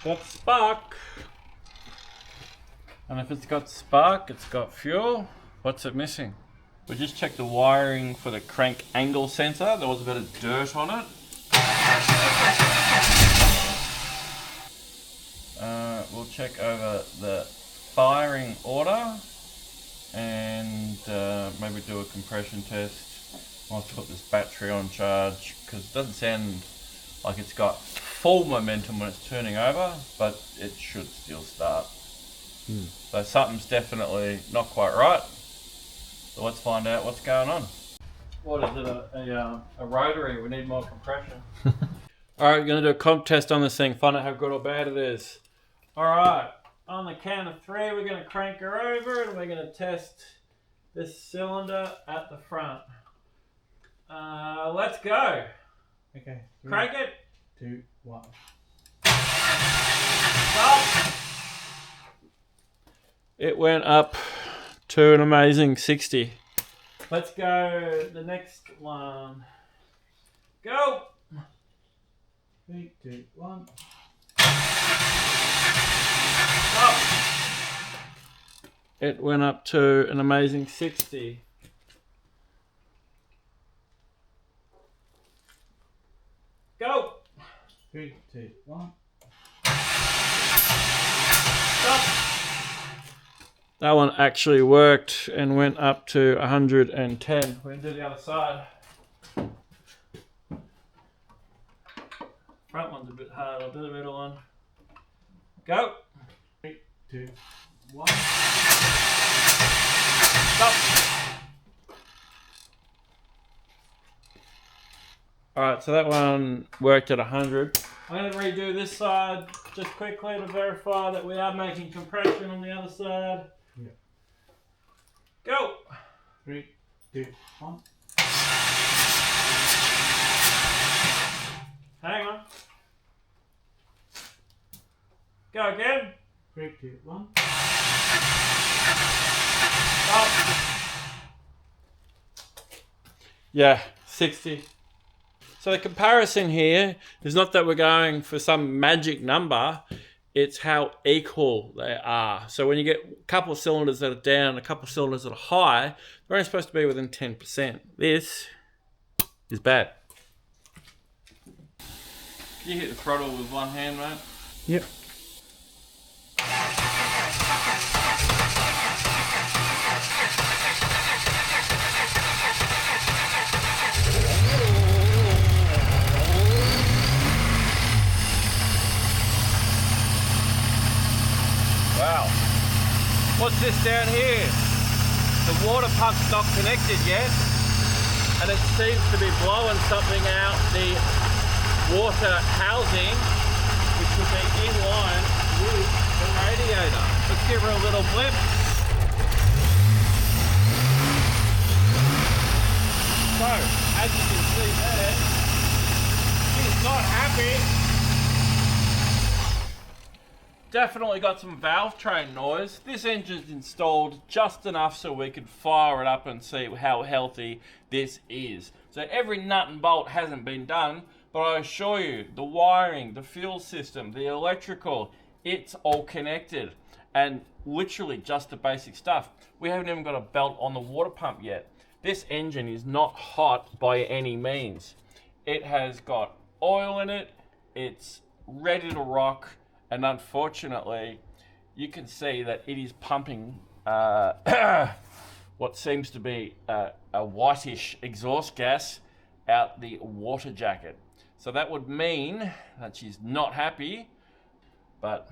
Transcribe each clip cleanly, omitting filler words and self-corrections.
got spark. And if it's got spark, it's got fuel. What's it missing? We just checked the wiring for the crank angle sensor. There was a bit of dirt on it. We'll check over the firing order and maybe do a compression test. I'll have to put this battery on charge because it doesn't sound like it's got full momentum when it's turning over, but it should still start. So something's definitely not quite right. So let's find out what's going on. What is it, a rotary? We need more compression. Alright, we're going to do a comp test on this thing, find out how good or bad it is. Alright, on the count of 3, we're going to crank her over and we're going to test this cylinder at the front. Let's go. Okay. Crank it. 2, 1. Stop. It went up to an amazing 60. Let's go the next one. Go. 3, 2, 1. Stop. It went up to an amazing 60. Go. 3, 2, 1. Stop. That one actually worked and went up to 110. We're going to do the other side. Front one's a bit hard. I'll do the middle one. Go. 3, 2, 1. Stop. Alright, so that one worked at 100. I'm going to redo this side just quickly to verify that we are making compression on the other side. Yeah. Go. 3, 2, 1. Hang on. Go again. 3, 2, 1. Stop. Yeah, 60. So the comparison here is not that we're going for some magic number, it's how equal they are. So when you get a couple of cylinders that are down, a couple of cylinders that are high, they're only supposed to be within 10%. This is bad. Can you hit the throttle with one hand, mate? Yep. Wow. What's this down here? The water pump's not connected yet, and it seems to be blowing something out the water housing, which would be in line with the radiator. Let's give her a little blip. So, as you can see there, she's not happy. Definitely got some valve train noise. This engine's installed just enough so we could fire it up and see how healthy this is. So every nut and bolt hasn't been done, but I assure you, the wiring, the fuel system, the electrical, it's all connected. And literally just the basic stuff. We haven't even got a belt on the water pump yet. This engine is not hot by any means. It has got oil in it, it's ready to rock, and unfortunately, you can see that it is pumping what seems to be a whitish exhaust gas out the water jacket. So that would mean that she's not happy, but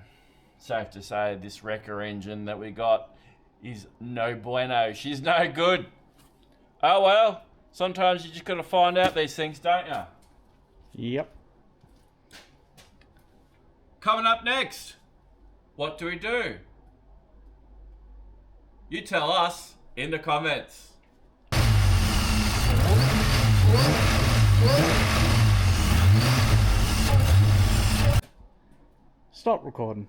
safe to say this wrecker engine that we got is no bueno. She's no good. Oh well, sometimes you just gotta find out these things, don't you? Yep. Coming up next, what do we do? You tell us in the comments. Stop recording.